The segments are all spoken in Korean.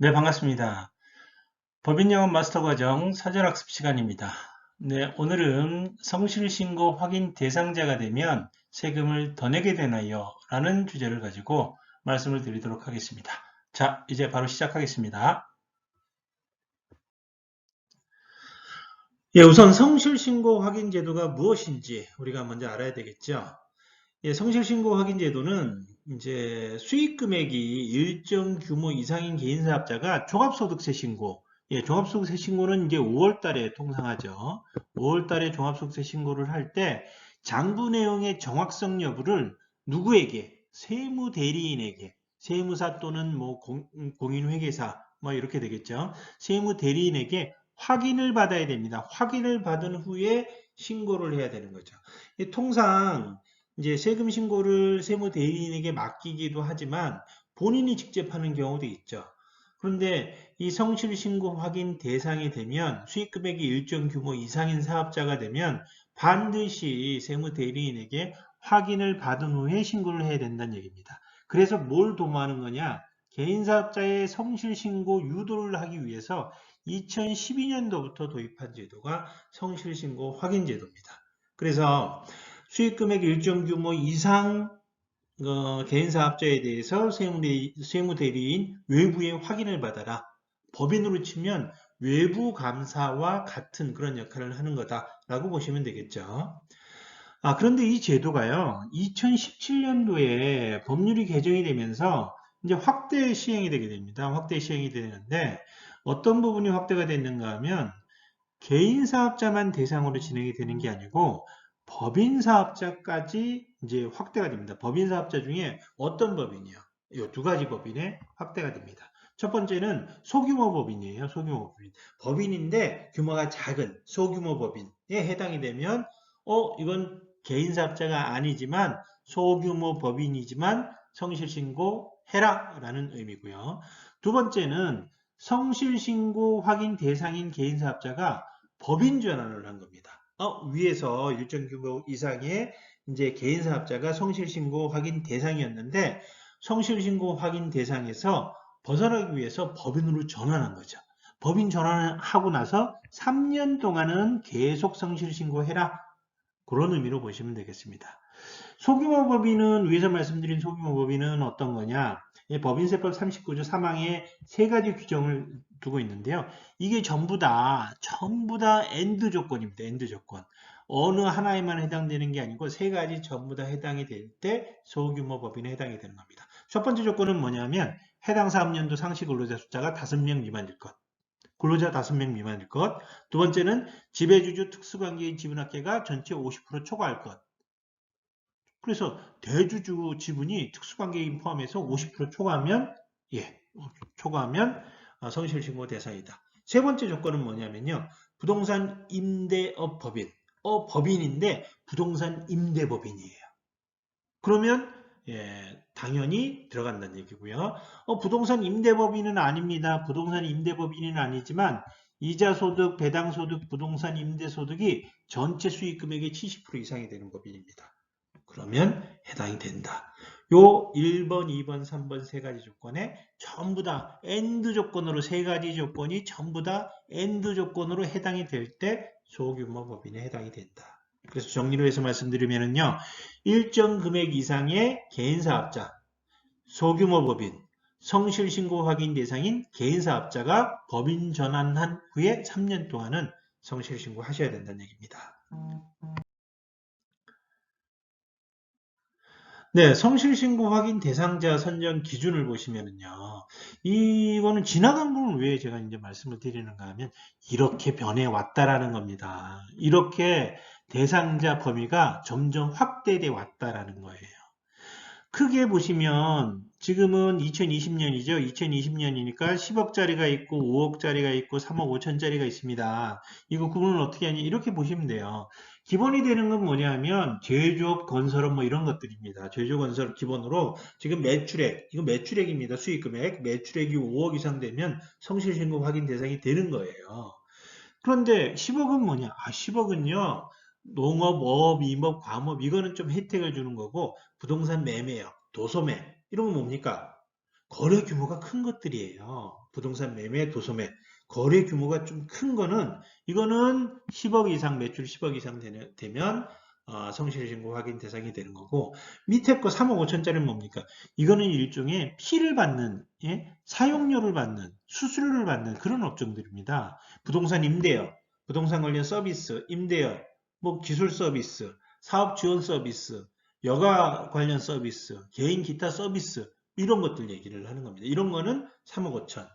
네, 반갑습니다. 법인영업 마스터 과정 사전학습 시간입니다. 네, 오늘은 성실신고 확인 대상자가 되면 세금을 더 내게 되나요? 라는 주제를 가지고 말씀을 드리도록 하겠습니다. 자, 이제 바로 시작하겠습니다. 예, 우선 성실신고 확인 제도가 무엇인지 우리가 먼저 알아야 되겠죠. 예, 성실신고 확인 제도는 이제 수익 금액이 일정 규모 이상인 개인 사업자가 종합소득세 신고, 예, 종합소득세 신고는 이제 5월 달에 통상하죠. 5월 달에 종합소득세 신고를 할 때 장부 내용의 정확성 여부를 누구에게? 세무 대리인에게, 세무사 또는 뭐 공인회계사 뭐 이렇게 되겠죠. 세무 대리인에게 확인을 받아야 됩니다. 확인을 받은 후에 신고를 해야 되는 거죠. 통상 이제 세금 신고를 세무 대리인에게 맡기기도 하지만 본인이 직접 하는 경우도 있죠. 그런데 이 성실 신고 확인 대상이 되면 수익 금액이 일정 규모 이상인 사업자가 되면 반드시 세무 대리인에게 확인을 받은 후에 신고를 해야 된다는 얘기입니다. 그래서 뭘 도모하는 거냐? 개인 사업자의 성실 신고 유도를 하기 위해서 2012년도부터 도입한 제도가 성실 신고 확인 제도입니다. 그래서 수익 금액 일정 규모 이상 개인 사업자에 대해서 세무대리인 외부의 확인을 받아라. 법인으로 치면 외부 감사와 같은 그런 역할을 하는 거다라고 보시면 되겠죠. 그런데 이 제도가요, 2017년도에 법률이 개정이 되면서 이제 확대 시행이 되게 됩니다. 확대 시행이 되는데 어떤 부분이 확대가 됐는가 하면 개인 사업자만 대상으로 진행이 되는 게 아니고 법인 사업자까지 이제 확대가 됩니다. 법인 사업자 중에 어떤 법인이요? 이 두 가지 법인에 확대가 됩니다. 첫 번째는 소규모 법인이에요. 소규모 법인. 법인인데 규모가 작은 소규모 법인에 해당이 되면 이건 개인 사업자가 아니지만 소규모 법인이지만 성실신고 해라라는 의미고요. 두 번째는 성실신고 확인 대상인 개인 사업자가 법인 전환을 한 겁니다. 위에서 일정 규모 이상의 이제 개인 사업자가 성실신고 확인 대상이었는데 성실신고 확인 대상에서 벗어나기 위해서 법인으로 전환한 거죠. 법인 전환을 하고 나서 3년 동안은 계속 성실신고해라. 그런 의미로 보시면 되겠습니다. 소규모 법인은 위에서 말씀드린 소규모 법인은 어떤 거냐? 법인세법 39조 3항에 세 가지 규정을 두고 있는데요. 이게 전부 다 엔드 조건입니다. 엔드 조건. 어느 하나에만 해당되는 게 아니고 세 가지 전부 다 해당이 될 때 소규모 법인에 해당이 되는 겁니다. 첫 번째 조건은 뭐냐면 해당 사업연도 상시 근로자 숫자가 5명 미만일 것. 근로자 5명 미만일 것. 두 번째는 지배주주 특수관계인 지분합계가 전체 50% 초과할 것. 그래서 대주주 지분이 특수관계인 포함해서 50% 초과하면 초과하면 성실신고 대상이다. 세 번째 조건은 뭐냐면요. 부동산 임대업 법인. 법인인데 부동산 임대법인이에요. 그러면 당연히 들어간다는 얘기고요. 부동산 임대법인은 아닙니다. 부동산 임대법인은 아니지만 이자소득, 배당소득, 부동산 임대소득이 전체 수익금액의 70% 이상이 되는 법인입니다. 그러면 해당이 된다. 요 1번, 2번, 3번 세 가지 조건에 전부 다 엔드 조건으로 세 가지 조건이 전부 다 엔드 조건으로 해당이 될 때 소규모 법인에 해당이 된다. 그래서 정리로 해서 말씀드리면요. 일정 금액 이상의 개인 사업자, 소규모 법인, 성실신고 확인 대상인 개인 사업자가 법인 전환한 후에 3년 동안은 성실신고 하셔야 된다는 얘기입니다. 네, 성실신고 확인 대상자 선정 기준을 보시면은요, 이거는 지나간 부분을 왜 제가 이제 말씀을 드리는가 하면, 이렇게 변해왔다라는 겁니다. 이렇게 대상자 범위가 점점 확대돼 왔다라는 거예요. 크게 보시면 지금은 2020년이죠. 2020년이니까 10억짜리가 있고 5억짜리가 있고 3억 5천짜리가 있습니다. 이거 구분을 어떻게 하냐 이렇게 보시면 돼요. 기본이 되는 건 뭐냐면 제조업, 건설업 뭐 이런 것들입니다. 제조업, 건설업 기본으로 지금 매출액, 이거 매출액입니다. 수익금액, 매출액이 5억 이상 되면 성실신고 확인 대상이 되는 거예요. 그런데 10억은 뭐냐? 10억은요. 농업, 어업, 임업, 과업 이거는 좀 혜택을 주는 거고 부동산 매매업, 도소매 이런 건 뭡니까? 거래 규모가 큰 것들이에요. 부동산 매매, 도소매. 거래 규모가 좀 큰 거는 이거는 10억 이상 매출 10억 이상 되면 성실신고 확인 대상이 되는 거고, 밑에 거 3억 5천짜리는 뭡니까? 이거는 일종의 피를 받는, 사용료를 받는, 수수료를 받는 그런 업종들입니다. 부동산 임대업, 부동산 관련 서비스, 임대업, 뭐 기술 서비스, 사업 지원 서비스, 여가 관련 서비스, 개인 기타 서비스, 이런 것들 얘기를 하는 겁니다. 이런 거는 3억 5천.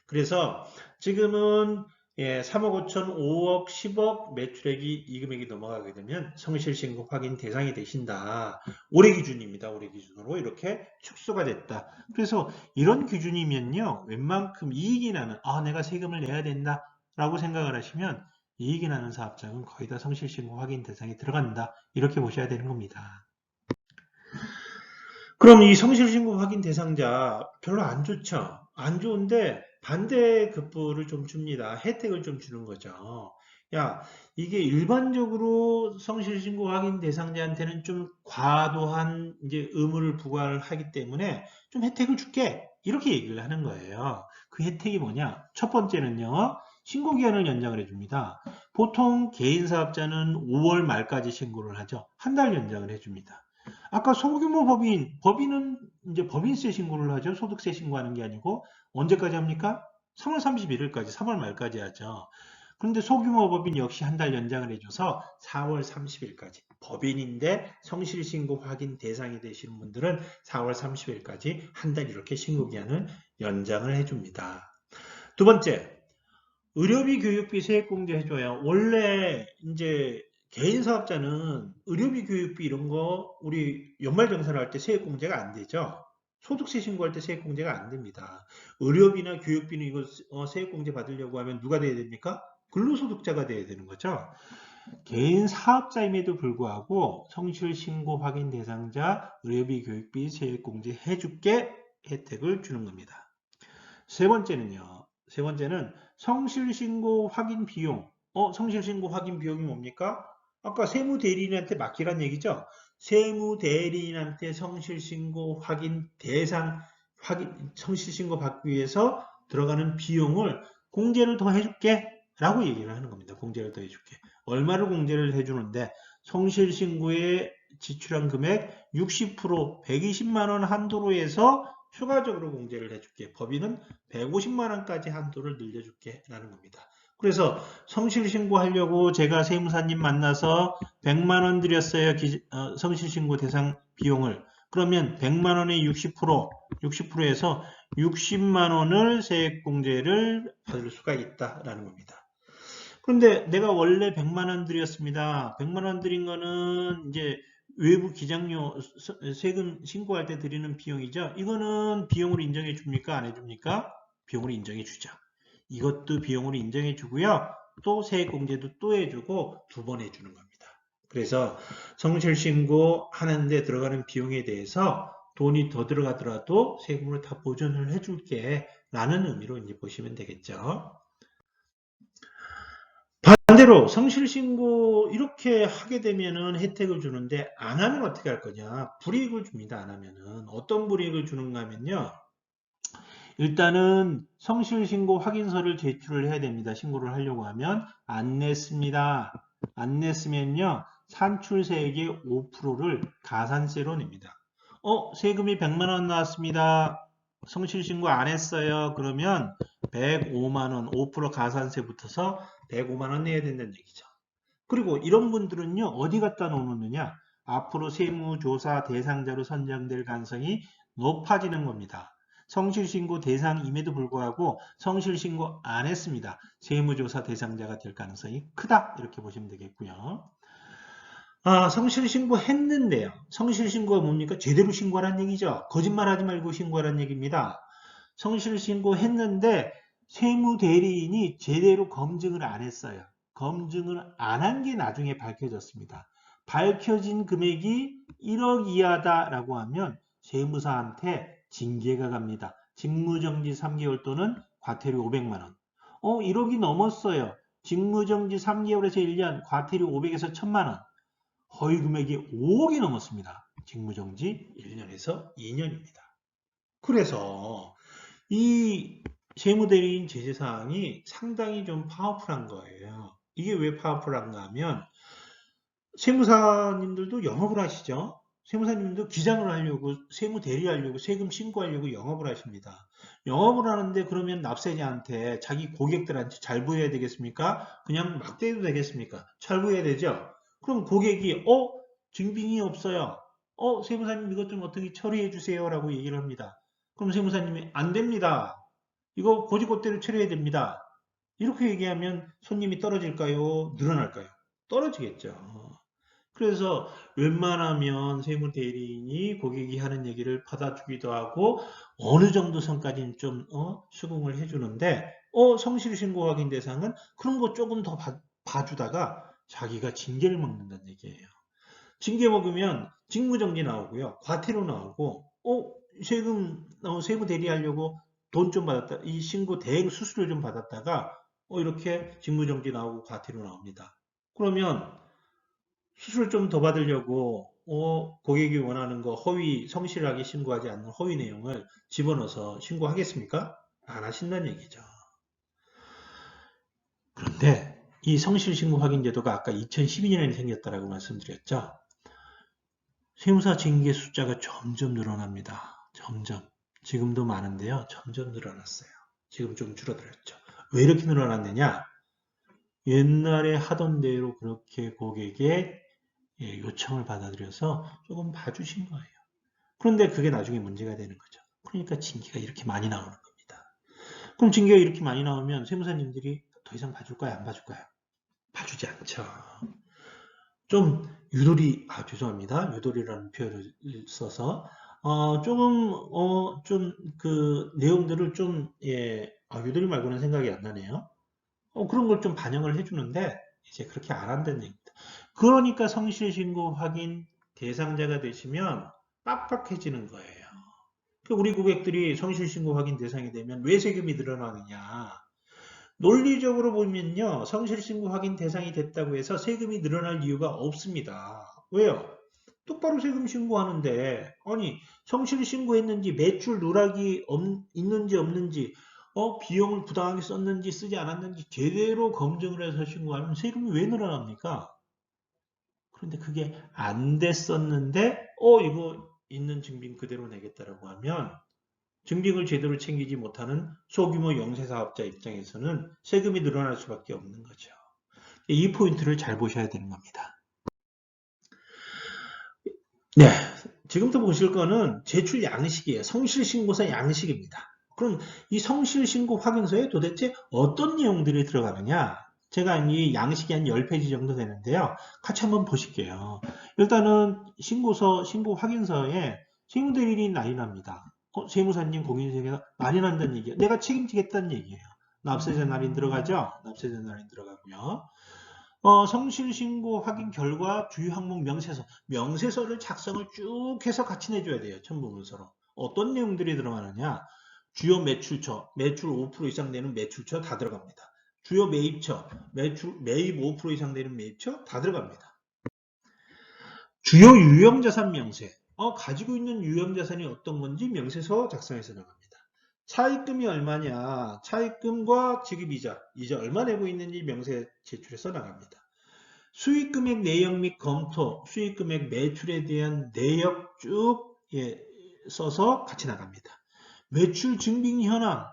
그래서 지금은 3억 5천, 5억, 10억 매출액이 이 금액이 넘어가게 되면 성실신고 확인 대상이 되신다. 올해 기준입니다. 올해 기준으로 이렇게 축소가 됐다. 그래서 이런 기준이면요, 웬만큼 이익이 나는, 내가 세금을 내야 된다 라고 생각을 하시면 이익이 나는 사업장은 거의 다 성실신고 확인 대상에 들어간다. 이렇게 보셔야 되는 겁니다. 그럼 이 성실신고 확인 대상자 별로 안 좋죠? 안 좋은데 반대급부를 좀 줍니다. 혜택을 좀 주는 거죠. 야, 이게 일반적으로 성실신고 확인 대상자한테는 좀 과도한 이제 의무를 부과를 하기 때문에 좀 혜택을 줄게. 이렇게 얘기를 하는 거예요. 그 혜택이 뭐냐? 첫 번째는요, 신고기한을 연장을 해줍니다. 보통 개인사업자는 5월 말까지 신고를 하죠. 한 달 연장을 해줍니다. 아까 소규모 법인은 이제 법인세 신고를 하죠. 소득세 신고하는 게 아니고 언제까지 합니까? 3월 31일까지, 3월 말까지 하죠. 그런데 소규모 법인 역시 한 달 연장을 해줘서 4월 30일까지. 법인인데 성실신고 확인 대상이 되시는 분들은 4월 30일까지 한 달 이렇게 신고기한을 연장을 해줍니다. 두 번째, 의료비, 교육비 세액공제 해줘요. 원래 이제 개인 사업자는 의료비, 교육비 이런 거 우리 연말정산을 할 때 세액공제가 안 되죠. 소득세 신고할 때 세액공제가 안 됩니다. 의료비나 교육비는 이거 세액공제 받으려고 하면 누가 돼야 됩니까? 근로소득자가 돼야 되는 거죠. 개인 사업자임에도 불구하고 성실신고 확인 대상자 의료비, 교육비 세액공제 해줄게 혜택을 주는 겁니다. 세 번째는 성실신고 확인 비용. 성실신고 확인 비용이 뭡니까? 아까 세무대리인한테 맡기란 얘기죠? 세무대리인한테 성실신고 확인 대상, 성실신고 받기 위해서 들어가는 비용을 공제를 더 해줄게. 라고 얘기를 하는 겁니다. 공제를 더 해줄게. 얼마를 공제를 해주는데, 성실신고에 지출한 금액 60%, 120만원 한도로 해서 추가적으로 공제를 해줄게. 법인은 150만 원까지 한도를 늘려줄게 라는 겁니다. 그래서 성실신고 하려고 제가 세무사님 만나서 100만 원 드렸어요. 성실신고 대상 비용을. 그러면 100만 원의 60%에서 60만 원을 세액공제를 받을 수가 있다라는 겁니다. 그런데 내가 원래 100만 원 드렸습니다. 100만 원 드린 거는 이제 외부 기장료 세금 신고할 때 드리는 비용이죠. 이거는 비용으로 인정해 줍니까? 안 해줍니까? 비용으로 인정해 주죠. 이것도 비용으로 인정해 주고요. 또 세액공제도 또 해주고 두 번 해주는 겁니다. 그래서 성실신고 하는데 들어가는 비용에 대해서 돈이 더 들어가더라도 세금으로 다 보전을 해줄게 라는 의미로 이제 보시면 되겠죠. 반대로 성실신고 이렇게 하게 되면은 혜택을 주는데 안 하면 어떻게 할 거냐? 불이익을 줍니다. 안 하면은. 어떤 불이익을 주는가 하면요. 일단은 성실신고 확인서를 제출을 해야 됩니다. 신고를 하려고 하면 안 냈습니다. 안 냈으면요. 산출세액의 5%를 가산세로 냅니다. 세금이 100만 원 나왔습니다. 성실신고 안 했어요. 그러면 105만 원, 5% 가산세 붙어서 105만 원 내야 된다는 얘기죠. 그리고 이런 분들은요, 어디 갖다 놓느냐? 앞으로 세무조사 대상자로 선정될 가능성이 높아지는 겁니다. 성실신고 대상임에도 불구하고 성실신고 안 했습니다. 세무조사 대상자가 될 가능성이 크다. 이렇게 보시면 되겠고요. 성실신고 했는데요. 성실신고가 뭡니까? 제대로 신고하라는 얘기죠. 거짓말하지 말고 신고하라는 얘기입니다. 성실신고 했는데 세무대리인이 제대로 검증을 안 했어요. 검증을 안 한 게 나중에 밝혀졌습니다. 밝혀진 금액이 1억 이하다라고 하면 세무사한테 징계가 갑니다. 직무정지 3개월 또는 과태료 500만 원. 1억이 넘었어요. 직무정지 3개월에서 1년, 과태료 500에서 1000만 원. 허위 금액이 5억이 넘었습니다. 직무정지 1년에서 2년입니다. 그래서 이 세무대리인 제재사항이 상당히 좀 파워풀한 거예요. 이게 왜 파워풀한가 하면 세무사님들도 영업을 하시죠. 세무사님도 기장을 하려고, 세무 대리하려고, 세금 신고하려고 영업을 하십니다. 영업을 하는데 그러면 납세자한테, 자기 고객들한테 잘 보여야 되겠습니까? 그냥 막 대도 되겠습니까? 잘 보여야 되죠? 그럼 고객이, 증빙이 없어요. 세무사님 이것 좀 어떻게 처리해 주세요. 라고 얘기를 합니다. 그럼 세무사님이 안 됩니다. 이거 고지고대로 처리해야 됩니다. 이렇게 얘기하면 손님이 떨어질까요? 늘어날까요? 떨어지겠죠. 그래서 웬만하면 세무대리인이 고객이 하는 얘기를 받아주기도 하고 어느 정도 선까지는 좀 수긍을 해주는데 성실신고 확인 대상은 그런 거 조금 더 봐주다가 자기가 징계를 먹는다는 얘기예요. 징계 먹으면 직무정지 나오고요. 과태료 나오고 세무 대리하려고 돈 좀 받았다. 이 신고 대행 수수료 좀 받았다가 이렇게 직무정지 나오고 과태료 나옵니다. 그러면 수수료 좀 더 받으려고 고객이 원하는 거 허위 성실하게 신고하지 않는 허위 내용을 집어넣어서 신고하겠습니까? 안 하신다는 얘기죠. 그런데 이 성실신고 확인 제도가 아까 2012년에 생겼다라고 말씀드렸죠. 세무사 징계 숫자가 점점 늘어납니다. 점점. 지금도 많은데요. 점점 늘어났어요. 지금 좀 줄어들었죠. 왜 이렇게 늘어났느냐? 옛날에 하던 대로 그렇게 고객의 요청을 받아들여서 조금 봐주신 거예요. 그런데 그게 나중에 문제가 되는 거죠. 그러니까 징계가 이렇게 많이 나오는 겁니다. 그럼 징계가 이렇게 많이 나오면 세무사님들이 더 이상 봐줄까요? 안 봐줄까요? 봐주지 않죠. 좀 유도리, 죄송합니다. 유도리라는 표현을 써서 조금 좀 그 내용들을 좀 유도리 말고는 생각이 안 나네요. 그런 걸 좀 반영을 해주는데 이제 그렇게 안 한다는 얘기입니다. 그러니까 성실신고 확인 대상자가 되시면 빡빡해지는 거예요. 우리 고객들이 성실신고 확인 대상이 되면 왜 세금이 늘어나느냐? 논리적으로 보면요, 성실신고 확인 대상이 됐다고 해서 세금이 늘어날 이유가 없습니다. 왜요? 똑바로 세금 신고하는데, 아니, 성실신고했는지, 매출 누락이 있는지 없는지, 비용을 부당하게 썼는지 쓰지 않았는지 제대로 검증을 해서 신고하면 세금이 왜 늘어납니까? 그런데 그게 안 됐었는데, 이거 있는 증빙 그대로 내겠다라고 하면, 증빙을 제대로 챙기지 못하는 소규모 영세사업자 입장에서는 세금이 늘어날 수밖에 없는 거죠. 이 포인트를 잘 보셔야 되는 겁니다. 네, 지금부터 보실 거는 제출 양식이에요. 성실신고서 양식입니다. 그럼 이 성실신고 확인서에 도대체 어떤 내용들이 들어가느냐? 제가 이 양식이 한 10페이지 정도 되는데요. 같이 한번 보실게요. 일단은 신고 확인서에 세무대리인이 날인합니다. 세무사님 공인중개사 날인한다는 얘기예요. 내가 책임지겠다는 얘기예요. 납세자 날인 들어가죠? 납세자 날인 들어가고요. 성실신고 확인 결과 주요 항목 명세서를 작성을 쭉 해서 같이 내줘야 돼요. 첨부문서로. 어떤 내용들이 들어가느냐? 주요 매출처, 매출 5% 이상 되는 매출처 다 들어갑니다. 주요 매입처, 매입 5% 이상 되는 매입처 다 들어갑니다. 주요 유형자산 명세, 가지고 있는 유형자산이 어떤 건지 명세서 작성해서 나갑니다. 차입금이 얼마냐, 차입금과 지급이자, 얼마 내고 있는지 명세 제출해서 나갑니다. 수익금액 내역 및 검토, 수익금액 매출에 대한 내역 쭉 써서 같이 나갑니다. 매출 증빙 현황,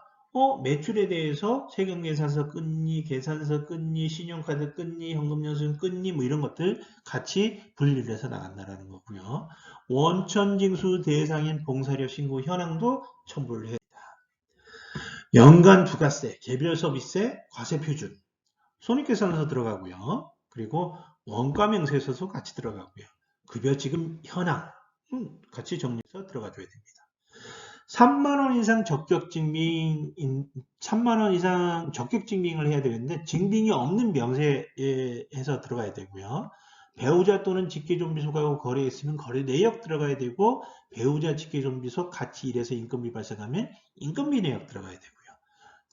매출에 대해서 세금계산서 끝니, 계산서 끝니, 신용카드 끝니, 현금영수증 끝니 뭐 이런 것들 같이 분리를 해서 나간다는 거고요. 원천징수 대상인 봉사료 신고 현황도 첨부를 해야 됩니다. 연간 부가세, 개별 서비스세, 과세표준, 손익계산서 들어가고요. 그리고 원가 명세서도 같이 들어가고요. 급여 지급 현황 같이 정리해서 들어가줘야 됩니다. 3만 원 이상 적격 증빙을 해야 되는데 증빙이 없는 명세에서 들어가야 되고요. 배우자 또는 직계존비속하고 거래했으면 거래 내역 들어가야 되고 배우자 직계존비속 같이 일해서 인건비 발생하면 인건비 내역 들어가야 되고요.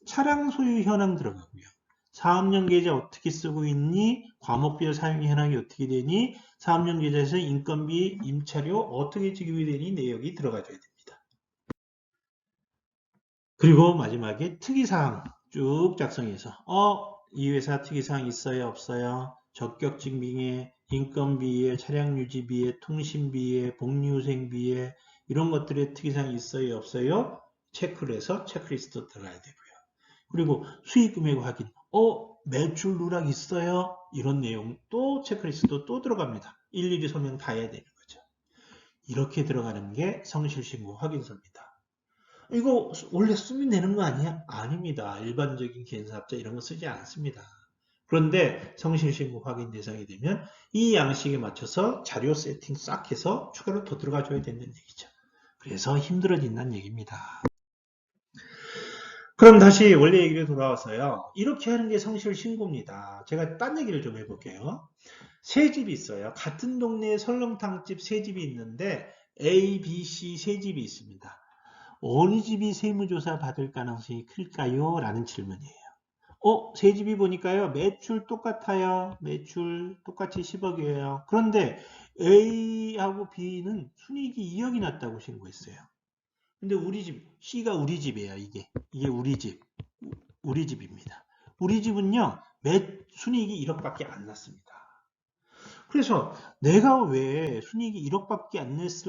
차량 소유 현황 들어가고요. 사업용 계좌 어떻게 쓰고 있니? 과목별 사용 현황이 어떻게 되니? 사업용 계좌에서 인건비, 임차료 어떻게 지급이 되니? 내역이 들어가줘야 됩니다. 그리고 마지막에 특이사항 쭉 작성해서 이 회사 특이사항 있어요 없어요? 적격증빙에 인건비에 차량유지비에 통신비에 복리후생비에 이런 것들의 특이사항 있어요 없어요? 체크를 해서 체크리스트 들어가야 되고요. 그리고 수익금액 확인 매출 누락 있어요? 이런 내용 또 체크리스트 또 들어갑니다. 일일이 설명 다 해야 되는 거죠. 이렇게 들어가는 게 성실신고 확인서입니다. 이거 원래 쓰면 되는 거 아니야? 아닙니다. 일반적인 개인사업자 이런 거 쓰지 않습니다. 그런데 성실신고 확인 대상이 되면 이 양식에 맞춰서 자료 세팅 싹 해서 추가로 더 들어가줘야 된다는 얘기죠. 그래서 힘들어진다는 얘기입니다. 그럼 다시 원래 얘기로 돌아와서요. 이렇게 하는 게 성실신고입니다. 제가 딴 얘기를 좀 해볼게요. 세 집이 있어요. 같은 동네에 설렁탕집 세 집이 있는데 A, B, C 세 집이 있습니다. 어느 집이 세무조사 받을 가능성이 클까요? 라는 질문이에요. 세 집이 보니까요. 매출 똑같아요. 매출 똑같이 10억이에요. 그런데 A하고 B는 순이익이 2억이 났다고 신고했어요. 근데 우리 집, C가 우리 집이에요. 이게 우리 집. 우리 집입니다. 우리 집은요. 순이익이 1억밖에 안 났습니다. 그래서 내가 왜 순이익이 1억밖에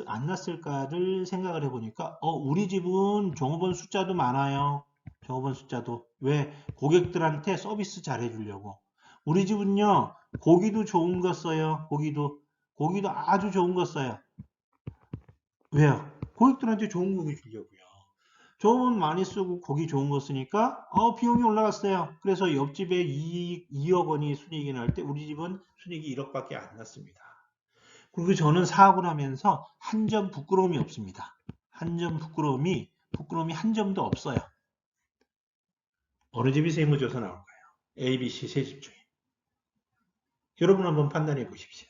안 났을까를 생각을 해보니까 우리 집은 종업원 숫자도 많아요. 종업원 숫자도. 왜? 고객들한테 서비스 잘 해주려고. 우리 집은요. 고기도 좋은 거 써요. 고기도 아주 좋은 거 써요. 왜요? 고객들한테 좋은 고기 주려고요. 종업원 많이 쓰고 고기 좋은 거 쓰니까 비용이 올라갔어요. 그래서 옆집에 2억 원이 순이익이 날 때 우리 집은 순이익이 1억밖에 안 났습니다. 그리고 저는 사업을 하면서 한 점 부끄러움이 없습니다. 한 점 부끄러움이 한 점도 없어요. 어느 집이 세무조사 나올까요? A, B, C 세 집 중에. 여러분 한번 판단해 보십시오.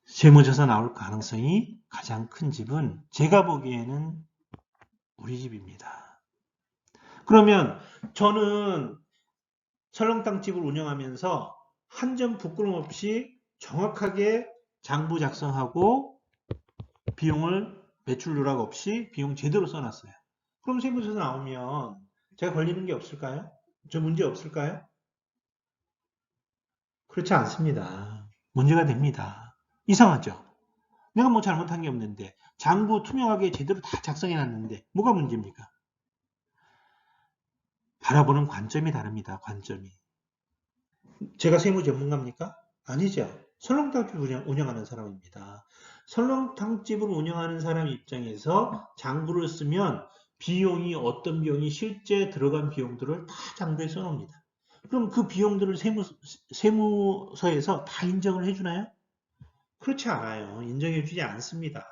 세무조사 나올 가능성이 가장 큰 집은 제가 보기에는 우리 집입니다. 그러면 저는 설렁탕집을 운영하면서 한 점 부끄러움 없이 정확하게 장부 작성하고 비용을 매출 누락 없이 비용 제대로 써놨어요. 그럼 세무조사 나오면 제가 걸리는 게 없을까요? 저 문제 없을까요? 그렇지 않습니다. 문제가 됩니다. 이상하죠? 내가 뭐 잘못한 게 없는데 장부 투명하게 제대로 다 작성해놨는데 뭐가 문제입니까? 바라보는 관점이 다릅니다. 관점이. 제가 세무 전문가입니까? 아니죠. 설렁탕집을 운영하는 사람입니다. 설렁탕집을 운영하는 사람 입장에서 장부를 쓰면 어떤 비용이 실제 들어간 비용들을 다 장부에 써놓습니다. 그럼 그 비용들을 세무서에서 다 인정을 해주나요? 그렇지 않아요. 인정해주지 않습니다.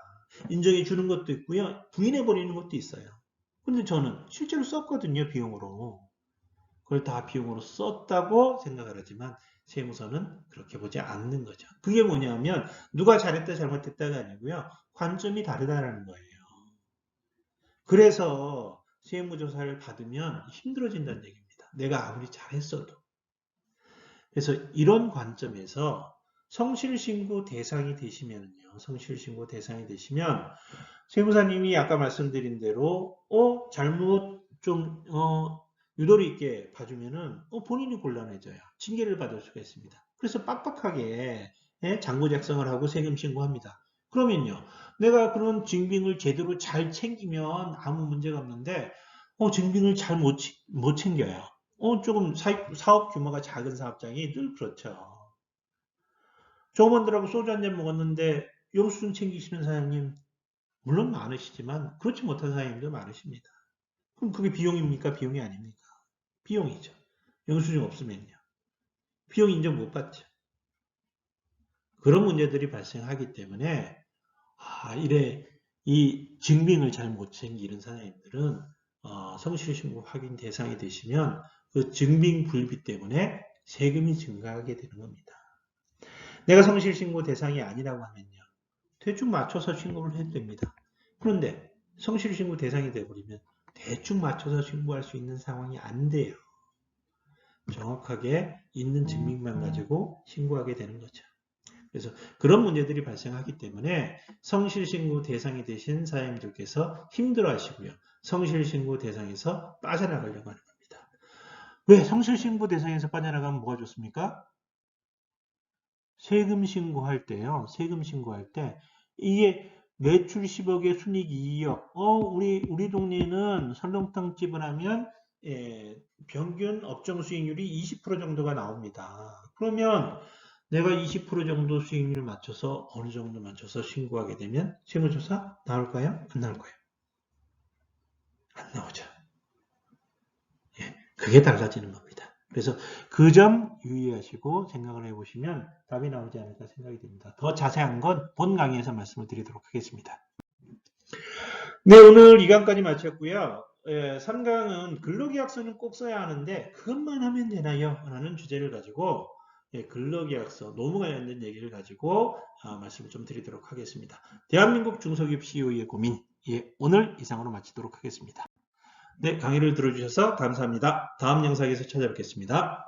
인정해주는 것도 있고요. 부인해버리는 것도 있어요. 근데 저는 실제로 썼거든요. 비용으로. 그걸 다 비용으로 썼다고 생각을 하지만 세무서는 그렇게 보지 않는 거죠. 그게 뭐냐면 누가 잘했다 잘못했다가 아니고요. 관점이 다르다는 거예요. 그래서 세무조사를 받으면 힘들어진다는 얘기입니다. 내가 아무리 잘했어도. 그래서 이런 관점에서 성실신고 대상이 되시면요. 성실신고 대상이 되시면 세무사님이 아까 말씀드린 대로 잘못 좀 유도리 있게 봐주면은 본인이 곤란해져요. 징계를 받을 수가 있습니다. 그래서 빡빡하게 장부 작성을 하고 세금 신고합니다. 그러면요. 내가 그런 증빙을 제대로 잘 챙기면 아무 문제가 없는데 증빙을 잘 못 챙겨요. 조금 사업 규모가 작은 사업장이 늘 그렇죠. 조업원들하고 소주 한 잔 먹었는데 영수증 챙기시는 사장님 물론 많으시지만 그렇지 못한 사장님도 많으십니다. 그럼 그게 비용입니까? 비용이 아닙니까? 비용이죠. 영수증 없으면요. 비용 인정 못 받죠. 그런 문제들이 발생하기 때문에 이 증빙을 잘 못 챙기는 사장님들은 성실신고 확인 대상이 되시면 그 증빙 불비 때문에 세금이 증가하게 되는 겁니다. 내가 성실신고 대상이 아니라고 하면요. 대충 맞춰서 신고를 해도 됩니다. 그런데 성실신고 대상이 되어버리면 대충 맞춰서 신고할 수 있는 상황이 안 돼요. 정확하게 있는 증빙만 가지고 신고하게 되는 거죠. 그래서 그런 문제들이 발생하기 때문에 성실신고 대상이 되신 사장님들께서 힘들어 하시고요. 성실신고 대상에서 빠져나가려고 하는 겁니다. 왜 성실신고 대상에서 빠져나가면 뭐가 좋습니까? 세금 신고할 때요. 세금 신고할 때 이게 매출 10억에 순이익 2억. 우리 동네는 설렁탕집을 하면 평균 업종 수익률이 20% 정도가 나옵니다. 그러면 내가 20% 정도 수익률 맞춰서 어느 정도 맞춰서 신고하게 되면 세무조사 나올까요? 안 나올까요? 안 나오죠. 그게 달라지는 겁니다. 그래서 그 점 유의하시고 생각을 해보시면 답이 나오지 않을까 생각이 됩니다. 더 자세한 건 본 강의에서 말씀을 드리도록 하겠습니다. 네, 오늘 2강까지 마쳤고요. 3강은 근로계약서는 꼭 써야 하는데 그것만 하면 되나요? 라는 주제를 가지고 근로계약서, 노무 관련된 얘기를 가지고 말씀을 좀 드리도록 하겠습니다. 대한민국 중소기업 CEO의 고민, 오늘 이상으로 마치도록 하겠습니다. 네, 강의를 들어주셔서 감사합니다. 다음 영상에서 찾아뵙겠습니다.